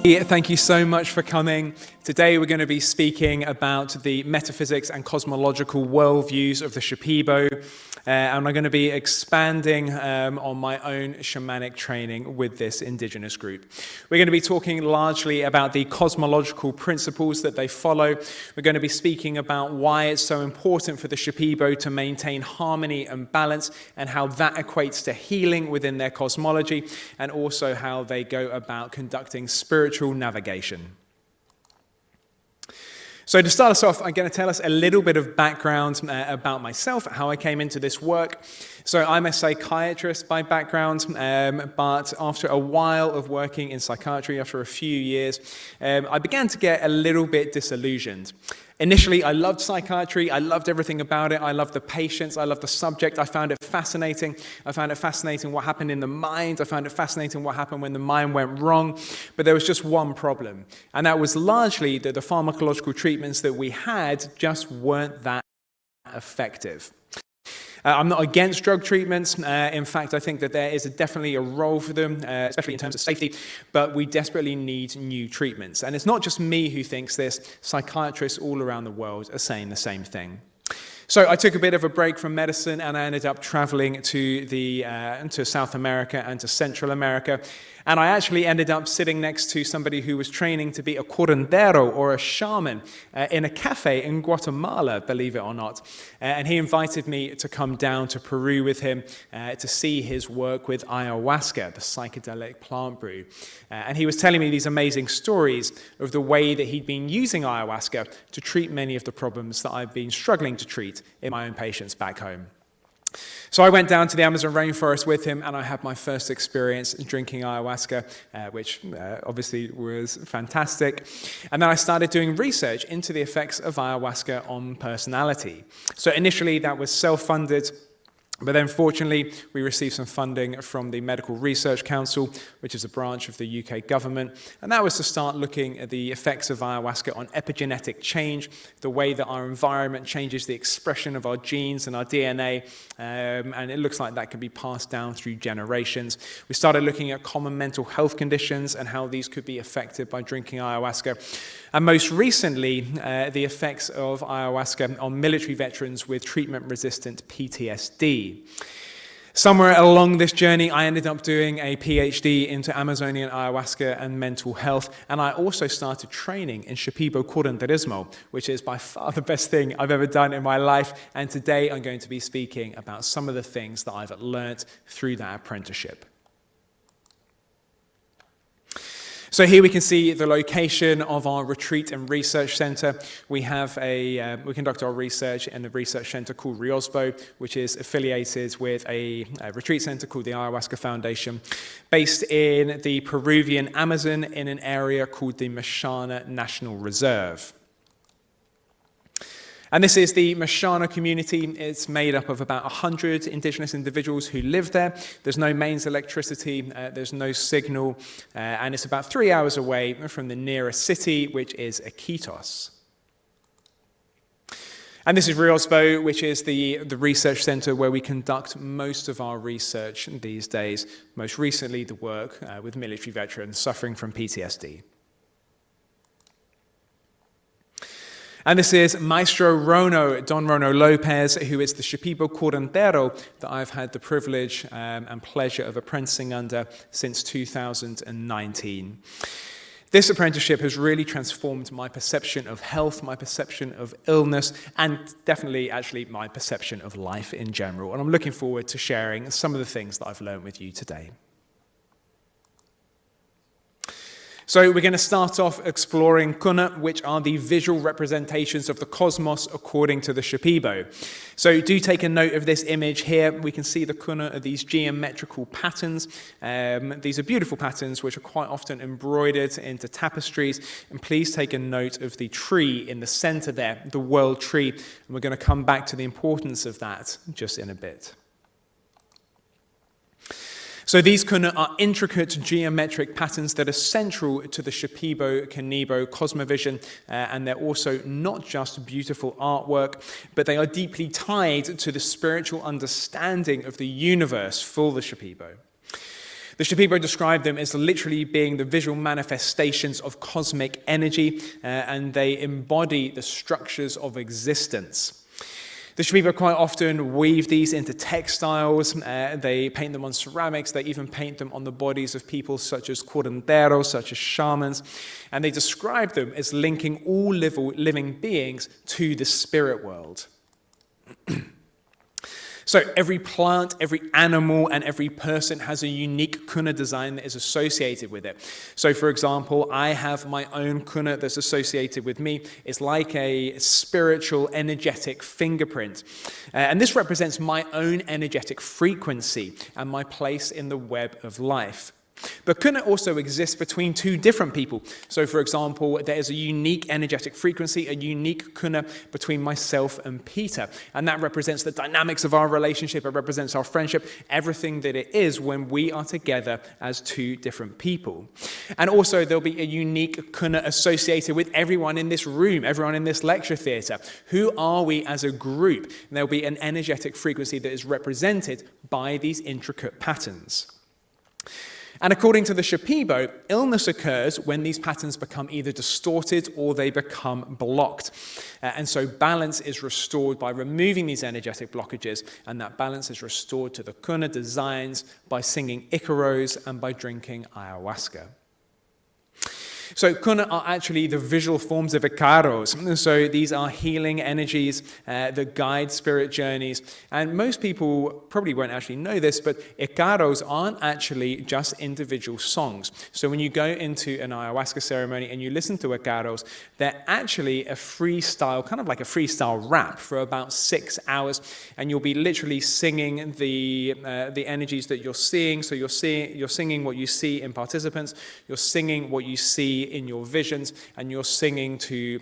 Thank you so much for coming. Today we're going to be speaking about the metaphysics and cosmological worldviews of the Shipibo, and I'm going to be expanding on my own shamanic training with this indigenous group. We're going to be talking largely about the cosmological principles that they follow. We're going to be speaking about why it's so important for the Shipibo to maintain harmony and balance, and how that equates to healing within their cosmology, and also how they go about conducting spiritual navigation. So to start us off, I'm going to tell us a little bit of background about myself, how I came into this work. So I'm a psychiatrist by background, but after a while of working in psychiatry, after a few years, I began to get a little bit disillusioned. Initially, I loved psychiatry. I loved everything about it. I loved the patients. I loved the subject. I found it fascinating. I found it fascinating what happened in the mind. I found it fascinating what happened when the mind went wrong. But there was just one problem, and that was largely that the pharmacological treatments that we had just weren't that effective. I'm not against drug treatments. In fact, I think that there is definitely a role for them, especially in terms of safety, but we desperately need new treatments. And it's not just me who thinks this. Psychiatrists all around the world are saying the same thing. So I took a bit of a break from medicine, and I ended up traveling to South America and to Central America. And I actually ended up sitting next to somebody who was training to be a curandero, or a shaman, in a cafe in Guatemala, believe it or not. And he invited me to come down to Peru with him to see his work with ayahuasca, the psychedelic plant brew. And he was telling me these amazing stories of the way that he'd been using ayahuasca to treat many of the problems that I've been struggling to treat in my own patients back home. So I went down to the Amazon rainforest with him, and I had my first experience drinking ayahuasca, which obviously was fantastic. And then I started doing research into the effects of ayahuasca on personality. So initially that was self-funded, but then fortunately we received some funding from the Medical Research Council, which is a branch of the UK government, and that was to start looking at the effects of ayahuasca on epigenetic change, the way that our environment changes the expression of our genes and our DNA, and it looks like that can be passed down through generations. We started looking at common mental health conditions and how these could be affected by drinking ayahuasca. And most recently, the effects of ayahuasca on military veterans with treatment-resistant PTSD. Somewhere along this journey, I ended up doing a PhD into Amazonian ayahuasca and mental health, and I also started training in Shipibo Konibo, which is by far the best thing I've ever done in my life, and today I'm going to be speaking about some of the things that I've learnt through that apprenticeship. So here we can see the location of our retreat and research center. We conduct our research in a research center called Riosbo, which is affiliated with a retreat center called the Ayahuasca Foundation, based in the Peruvian Amazon in an area called the Mashana National Reserve. And this is the Mashana community. It's made up of about 100 indigenous individuals who live there. There's no mains electricity, there's no signal, and it's about 3 hours away from the nearest city, which is Iquitos. And this is Riosbo, which is the research center where we conduct most of our research these days, most recently the work with military veterans suffering from PTSD. And this is Maestro Don Rono Lopez, who is the Shipibo curandero that I've had the privilege and pleasure of apprenticing under since 2019. This apprenticeship has really transformed my perception of health, my perception of illness, and definitely actually my perception of life in general. And I'm looking forward to sharing some of the things that I've learned with you today. So we're going to start off exploring kuna, which are the visual representations of the cosmos according to the Shipibo. So do take a note of this image here. We can see the kuna are these geometrical patterns. These are beautiful patterns which are quite often embroidered into tapestries. And please take a note of the tree in the center there, the world tree. And we're going to come back to the importance of that just in a bit. So these kuna are intricate geometric patterns that are central to the Shipibo Konibo cosmovision, and they're also not just beautiful artwork, but they are deeply tied to the spiritual understanding of the universe for the Shipibo. The Shipibo described them as literally being the visual manifestations of cosmic energy, and they embody the structures of existence. The Shipibo quite often weave these into textiles, they paint them on ceramics, they even paint them on the bodies of people such as curanderos, such as shamans, and they describe them as linking all living beings to the spirit world. So every plant, every animal, and every person has a unique kuna design that is associated with it. So for example, I have my own kuna that's associated with me. It's like a spiritual, energetic fingerprint. And this represents my own energetic frequency and my place in the web of life. But kuna also exists between two different people. So for example, there is a unique energetic frequency, a unique kuna between myself and Peter. And that represents the dynamics of our relationship, it represents our friendship, everything that it is when we are together as two different people. And also there'll be a unique kuna associated with everyone in this room, everyone in this lecture theatre. Who are we as a group? And there'll be an energetic frequency that is represented by these intricate patterns. And according to the Shipibo, illness occurs when these patterns become either distorted or they become blocked. And so balance is restored by removing these energetic blockages, and that balance is restored to the kuna designs by singing icaros and by drinking ayahuasca. So kuna are actually the visual forms of icaros. So these are healing energies that guide spirit journeys. And most people probably won't actually know this, but icaros aren't actually just individual songs. So when you go into an ayahuasca ceremony and you listen to icaros, they're actually a freestyle, kind of like a freestyle rap for about 6 hours. And you'll be literally singing the energies that you're seeing. So you're singing what you see in participants, you're singing what you see in your visions, and you're singing to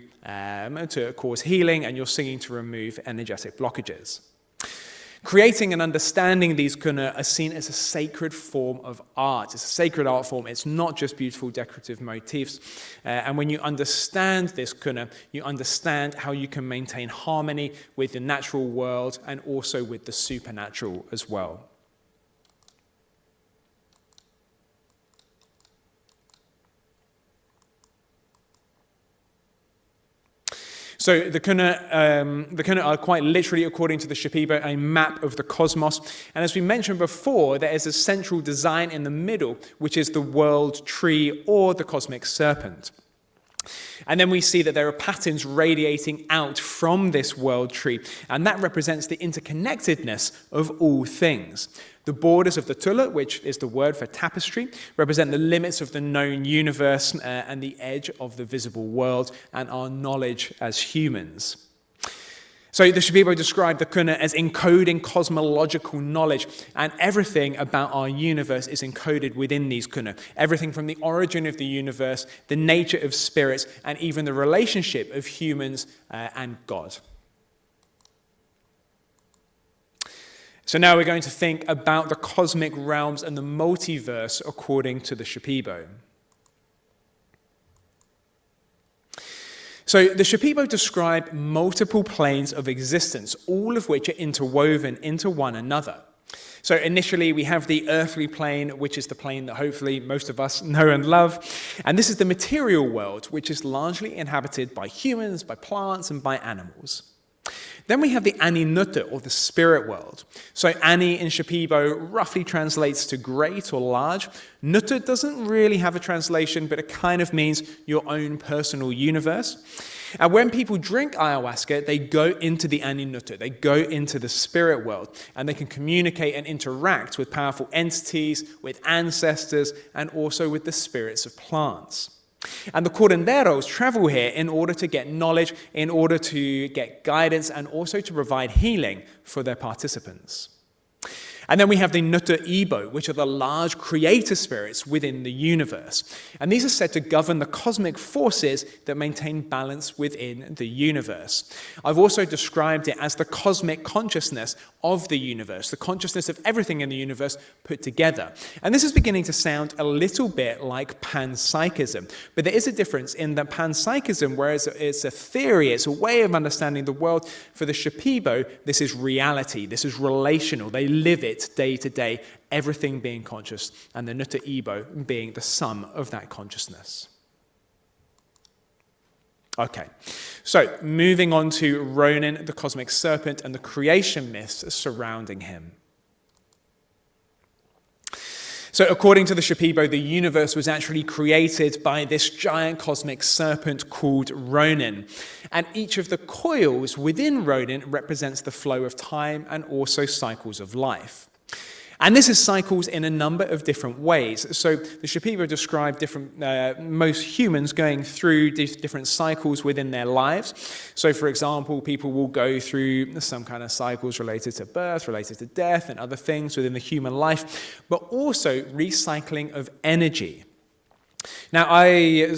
cause healing, and you're singing to remove energetic blockages. Creating and understanding these kuna are seen as a sacred form of art. It's a sacred art form. It's not just beautiful decorative motifs. And when you understand this kuna, you understand how you can maintain harmony with the natural world and also with the supernatural as well. So the kuna are quite literally, according to the Shipibo, a map of the cosmos. And as we mentioned before, there is a central design in the middle, which is the world tree or the cosmic serpent. And then we see that there are patterns radiating out from this world tree, and that represents the interconnectedness of all things. The borders of the tulla, which is the word for tapestry, represent the limits of the known universe and the edge of the visible world and our knowledge as humans. So the Shipibo described the kuna as encoding cosmological knowledge, and everything about our universe is encoded within these kuna. Everything from the origin of the universe, the nature of spirits, and even the relationship of humans and God. So now we're going to think about the cosmic realms and the multiverse according to the Shipibo. So the Shipibo describe multiple planes of existence, all of which are interwoven into one another. So initially we have the earthly plane, which is the plane that hopefully most of us know and love. And this is the material world, which is largely inhabited by humans, by plants, and by animals. Then we have the Ani Nutta, or the spirit world. So Ani in Shipibo roughly translates to great or large. Nutta doesn't really have a translation, but it kind of means your own personal universe. And when people drink ayahuasca, they go into the Ani Nutta, they go into the spirit world, and they can communicate and interact with powerful entities, with ancestors, and also with the spirits of plants. And the curanderos travel here in order to get knowledge, in order to get guidance, and also to provide healing for their participants. And then we have the Nutta Ibo, which are the large creator spirits within the universe. And these are said to govern the cosmic forces that maintain balance within the universe. I've also described it as the cosmic consciousness of the universe, the consciousness of everything in the universe put together. And this is beginning to sound a little bit like panpsychism. But there is a difference in that panpsychism, whereas it's a theory, it's a way of understanding the world, for the Shipibo, this is reality, this is relational, they live it, it day to day, everything being conscious, and the Nuta Ibo being the sum of that consciousness. Okay, so moving on to Ronin, the cosmic serpent, and the creation myths surrounding him. So according to the Shipibo, the universe was actually created by this giant cosmic serpent called Ronin. And each of the coils within Ronin represents the flow of time and also cycles of life. And this is cycles in a number of different ways. So the Shipibo describe most humans going through different cycles within their lives. So for example, people will go through some kind of cycles related to birth, related to death, and other things within the human life, but also recycling of energy. Now,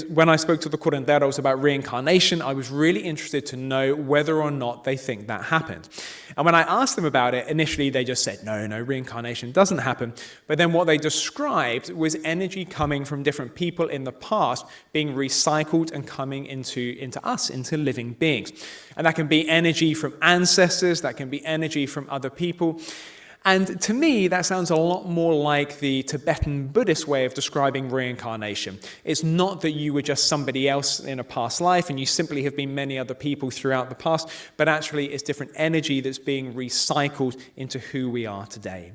when I spoke to the curanderos about reincarnation, I was really interested to know whether or not they think that happened. And when I asked them about it, initially they just said, no, reincarnation doesn't happen. But then what they described was energy coming from different people in the past being recycled and coming into us, into living beings. And that can be energy from ancestors, that can be energy from other people. And to me, that sounds a lot more like the Tibetan Buddhist way of describing reincarnation. It's not that you were just somebody else in a past life and you simply have been many other people throughout the past, but actually it's different energy that's being recycled into who we are today.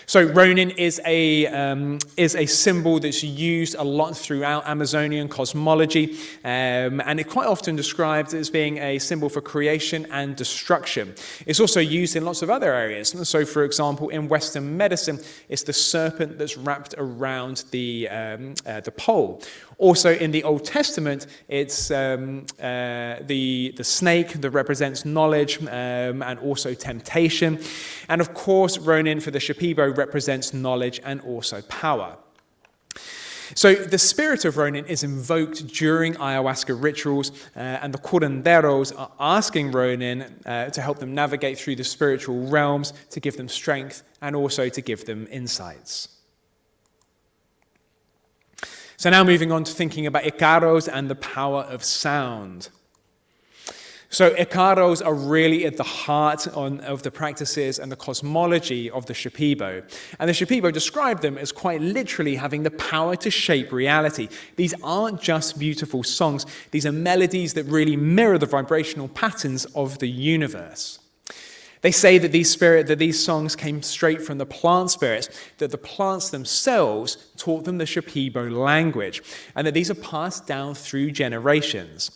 So Ronin is a symbol that's used a lot throughout Amazonian cosmology, and it's quite often described as being a symbol for creation and destruction. It's also used in lots of other areas. So, for example, in Western medicine, it's the serpent that's wrapped around the pole. Also, in the Old Testament, it's the snake that represents knowledge and also temptation. And of course, Ronin for the Shipibo represents knowledge and also power. So the spirit of Ronin is invoked during ayahuasca rituals, and the curanderos are asking Ronin to help them navigate through the spiritual realms, to give them strength and also to give them insights. So now moving on to thinking about Icaros and the power of sound. So Icaros are really at the heart of the practices and the cosmology of the Shipibo. And the Shipibo describe them as quite literally having the power to shape reality. These aren't just beautiful songs. These are melodies that really mirror the vibrational patterns of the universe. They say that these songs came straight from the plant spirits, that the plants themselves taught them the Shipibo language, and that these are passed down through generations.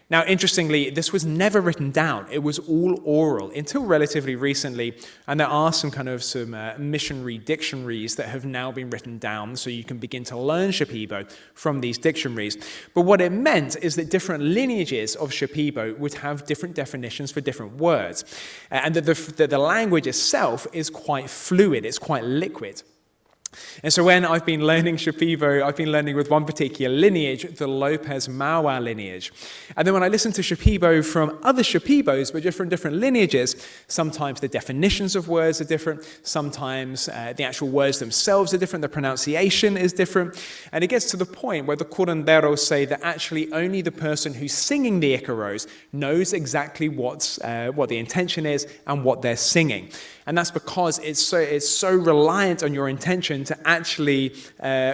Now, interestingly, this was never written down. It was all oral until relatively recently, and there are some missionary dictionaries that have now been written down, so you can begin to learn Shipibo from these dictionaries. But what it meant is that different lineages of Shipibo would have different definitions for different words, and that the language itself is quite fluid, it's quite liquid. And so when I've been learning Shipibo, I've been learning with one particular lineage, the Lopez Mawa lineage. And then when I listen to Shipibo from other Shipibos, but different lineages, sometimes the definitions of words are different, sometimes the actual words themselves are different, the pronunciation is different. And it gets to the point where the curanderos say that actually only the person who's singing the Icaros knows exactly what the intention is and what they're singing. And that's because it's so reliant on your intention to actually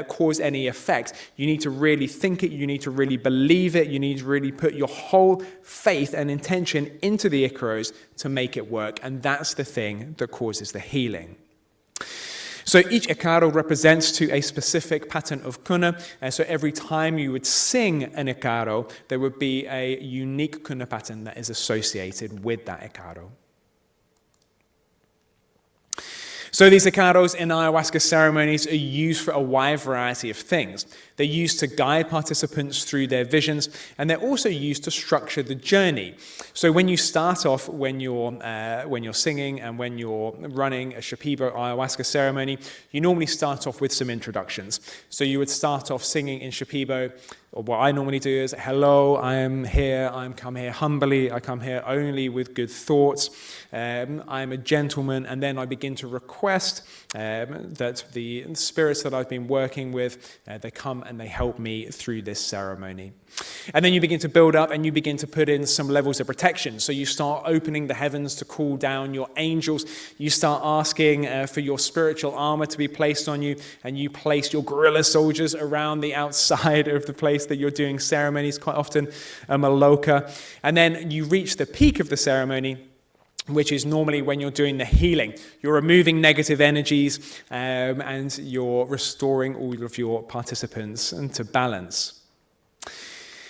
cause any effect. You need to really think it, you need to really believe it, you need to really put your whole faith and intention into the Icaros to make it work. And that's the thing that causes the healing. So each Icaro represents to a specific pattern of kuna, and so every time you would sing an Icaro, there would be a unique kuna pattern that is associated with that Icaro. So these Icaros in ayahuasca ceremonies are used for a wide variety of things. They're used to guide participants through their visions, and they're also used to structure the journey. So when you start off, when you're singing and when you're running a Shipibo ayahuasca ceremony, you normally start off with some introductions. So you would start off singing in Shipibo, or what I normally do is, hello, I am here, I'm come here humbly, I come here only with good thoughts, I'm a gentleman, and then I begin to request that the spirits that I've been working with, they come and they help me through this ceremony. And then you begin to build up and you begin to put in some levels of protection. So you start opening the heavens to call down your angels. You start asking for your spiritual armor to be placed on you, and you place your guerrilla soldiers around the outside of the place that you're doing ceremonies, quite often a maloka. And then you reach the peak of the ceremony, which is normally when you're doing the healing. You're removing negative energies and you're restoring all of your participants into balance.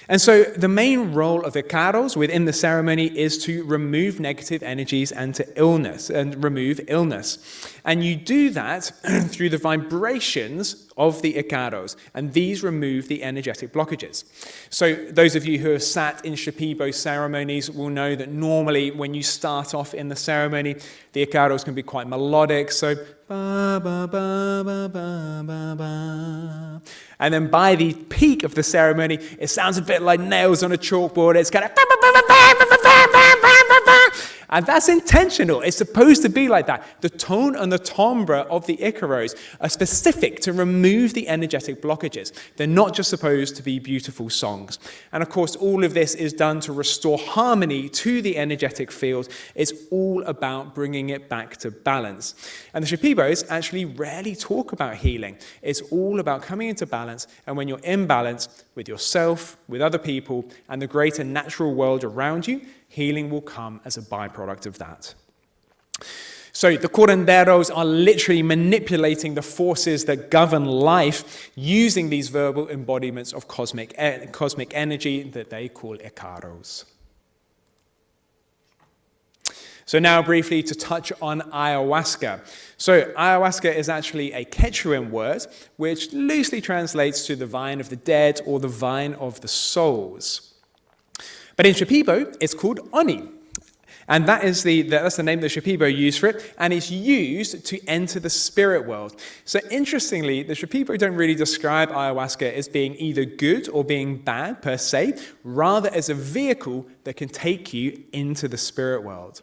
And so the main role of Icaros within the ceremony is to remove negative energies and remove illness. And you do that through the vibrations of the Icaros, and these remove the energetic blockages. So those of you who have sat in Shipibo ceremonies will know that normally when you start off in the ceremony, the Icaros can be quite melodic, so ba ba ba ba ba ba ba. And then by the peak of the ceremony, it sounds a bit like nails on a chalkboard. It's kind of ba ba ba ba ba ba ba ba ba. And that's intentional. It's supposed to be like that. The tone and the timbre of the Icaros are specific to remove the energetic blockages. They're not just supposed to be beautiful songs. And of course, all of this is done to restore harmony to the energetic field. It's all about bringing it back to balance. And the Shipibos actually rarely talk about healing. It's all about coming into balance. And when you're in balance with yourself, with other people, and the greater natural world around you, healing will come as a byproduct of that. So the curanderos are literally manipulating the forces that govern life using these verbal embodiments of cosmic energy that they call Icaros. So now briefly to touch on ayahuasca. So ayahuasca is actually a Quechuan word which loosely translates to the vine of the dead or the vine of the souls. But in Shipibo, it's called Oni. And that's the name that Shipibo use for it, and it's used to enter the spirit world. So interestingly, the Shipibo don't really describe ayahuasca as being either good or being bad per se, rather as a vehicle that can take you into the spirit world.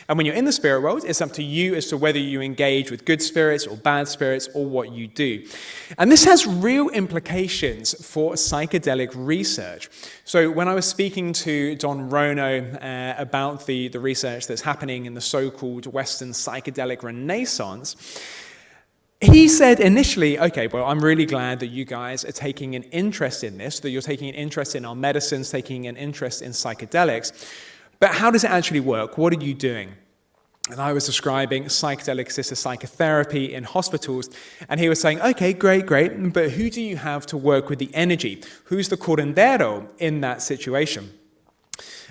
And when you're in the spirit world, it's up to you as to whether you engage with good spirits or bad spirits or what you do. And this has real implications for psychedelic research. So when I was speaking to Don Rono about the research that's happening in the so-called Western psychedelic renaissance, he said initially, okay, well, I'm really glad that you guys are taking an interest in this, that you're taking an interest in our medicines, taking an interest in psychedelics. But how does it actually work? What are you doing? And I was describing psychedelic-assisted psychotherapy in hospitals, and he was saying, okay, great, but who do you have to work with the energy? Who's the curandero in that situation?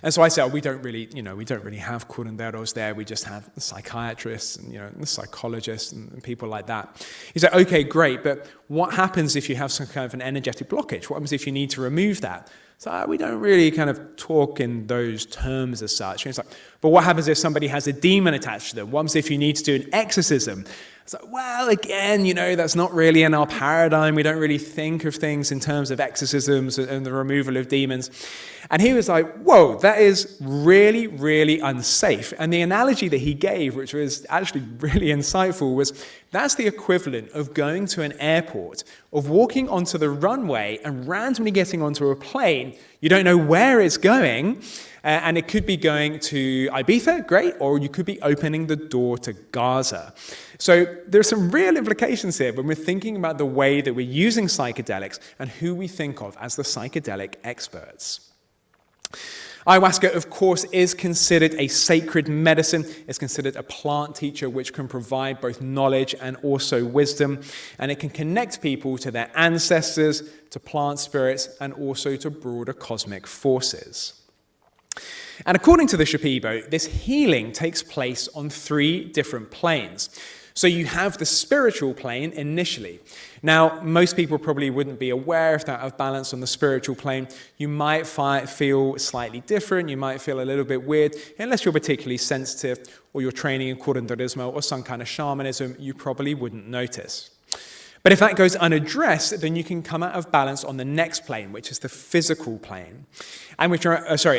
And so I said, we don't really have curanderos there. We just have psychiatrists and psychologists and people like that. He said, okay, great, but what happens if you have some kind of an energetic blockage? What happens if you need to remove that? So we don't really kind of talk in those terms as such. And it's like, but what happens if somebody has a demon attached to them? What happens if you need to do an exorcism? It's like, well, again, that's not really in our paradigm. We don't really think of things in terms of exorcisms and the removal of demons. And he was like, whoa, that is really, really unsafe. And the analogy that he gave, which was actually really insightful, was that's the equivalent of going to an airport, of walking onto the runway and randomly getting onto a plane. You don't know where it's going, and it could be going to Ibiza, great, or you could be opening the door to Gaza. So there's some real implications here when we're thinking about the way that we're using psychedelics and who we think of as the psychedelic experts. Ayahuasca, of course, is considered a sacred medicine. It's considered a plant teacher which can provide both knowledge and also wisdom. And it can connect people to their ancestors, to plant spirits, and also to broader cosmic forces. And according to the Shipibo, this healing takes place on 3 different planes. So you have the spiritual plane initially. Now, most people probably wouldn't be aware if they're out of balance on the spiritual plane. You might feel slightly different. You might feel a little bit weird. Unless you're particularly sensitive or you're training in curanderismo or some kind of shamanism, you probably wouldn't notice. But if that goes unaddressed, then you can come out of balance on the next plane, which is the physical plane, and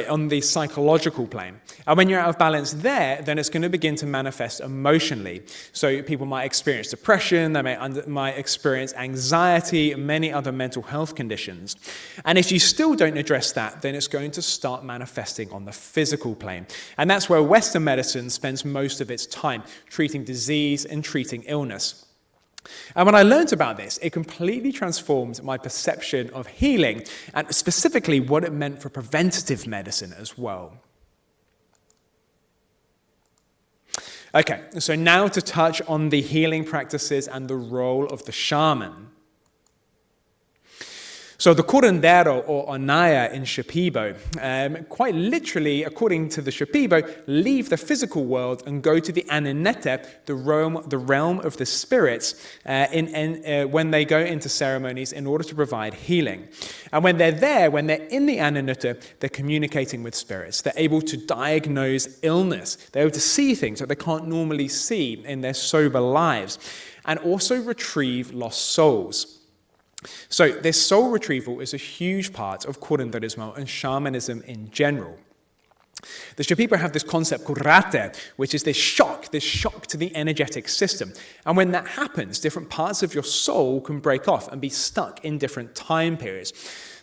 on the psychological plane. And when you're out of balance there, then it's going to begin to manifest emotionally. So people might experience depression, they might experience anxiety, and many other mental health conditions. And if you still don't address that, then it's going to start manifesting on the physical plane. And that's where Western medicine spends most of its time, treating disease and treating illness. And when I learned about this, it completely transformed my perception of healing, and specifically what it meant for preventative medicine as well. Okay, so now to touch on the healing practices and the role of the shaman. So the curandero, or onaya in Shipibo, quite literally, according to the Shipibo, leave the physical world and go to the aninete, the realm of the spirits, when they go into ceremonies in order to provide healing. And when they're there, when they're in the aninete, they're communicating with spirits. They're able to diagnose illness. They're able to see things that they can't normally see in their sober lives, and also retrieve lost souls. So this soul retrieval is a huge part of curanderismo and shamanism in general. The Shipibo have this concept called rate, which is this shock to the energetic system. And when that happens, different parts of your soul can break off and be stuck in different time periods.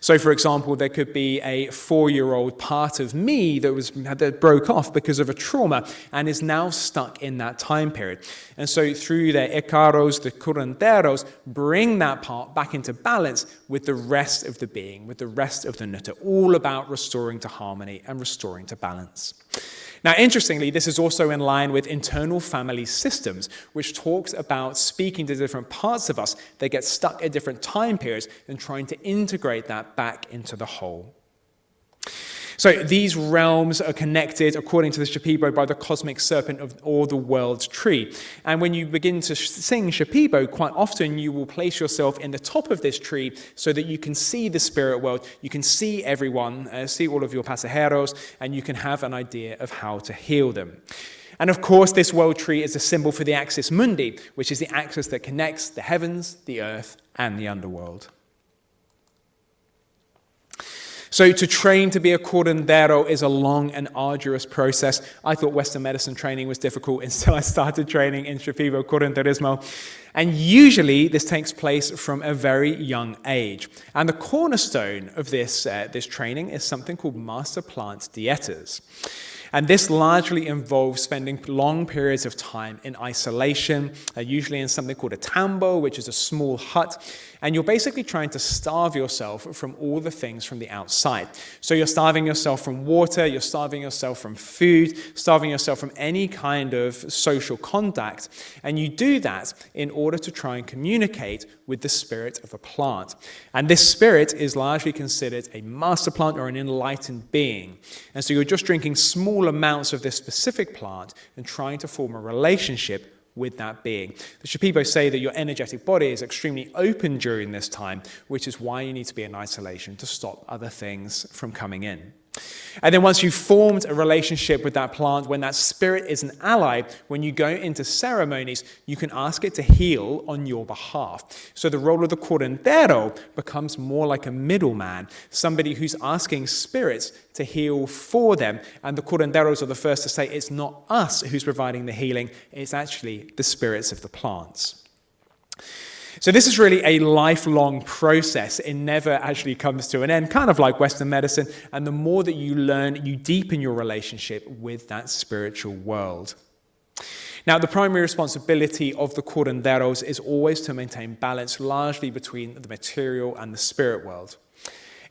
So, for example, there could be a 4-year-old part of me that broke off because of a trauma and is now stuck in that time period. And so through their ikaros, the curanderos, bring that part back into balance with the rest of the being, with the rest of the nutta, all about restoring to harmony and restoring to balance. Now, interestingly, this is also in line with internal family systems, which talks about speaking to different parts of us that get stuck at different time periods and trying to integrate that back into the whole. So these realms are connected, according to the Shipibo, by the cosmic serpent or the world's tree. And when you begin to sing Shipibo, quite often you will place yourself in the top of this tree so that you can see the spirit world, you can see everyone, see all of your pasajeros, and you can have an idea of how to heal them. And of course, this world tree is a symbol for the axis mundi, which is the axis that connects the heavens, the earth, and the underworld. So to train to be a curandero is a long and arduous process. I thought Western medicine training was difficult until I started training in Shipibo curanderismo. And usually this takes place from a very young age. And the cornerstone of this training is something called master plant dietas. And this largely involves spending long periods of time in isolation, usually in something called a tambo, which is a small hut. And you're basically trying to starve yourself from all the things from the outside. So you're starving yourself from water, you're starving yourself from food, starving yourself from any kind of social contact. And you do that in order to try and communicate with the spirit of a plant. And this spirit is largely considered a master plant or an enlightened being. And so you're just drinking small amounts of this specific plant and trying to form a relationship with that being. The Shipibo say that your energetic body is extremely open during this time, which is why you need to be in isolation to stop other things from coming in. And then once you've formed a relationship with that plant, when that spirit is an ally, when you go into ceremonies, you can ask it to heal on your behalf. So the role of the curandero becomes more like a middleman, somebody who's asking spirits to heal for them. And the curanderos are the first to say it's not us who's providing the healing, it's actually the spirits of the plants. So this is really a lifelong process. It never actually comes to an end, kind of like Western medicine. And the more that you learn, you deepen your relationship with that spiritual world. Now, the primary responsibility of the curanderos is always to maintain balance largely between the material and the spirit world.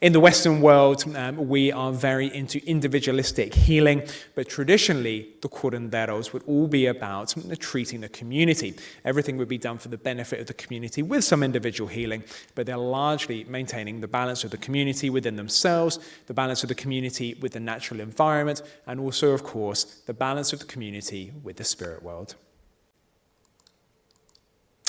In the Western world, we are very into individualistic healing, but traditionally, the curanderos would all be about treating the community. Everything would be done for the benefit of the community with some individual healing, but they're largely maintaining the balance of the community within themselves, the balance of the community with the natural environment, and also, of course, the balance of the community with the spirit world.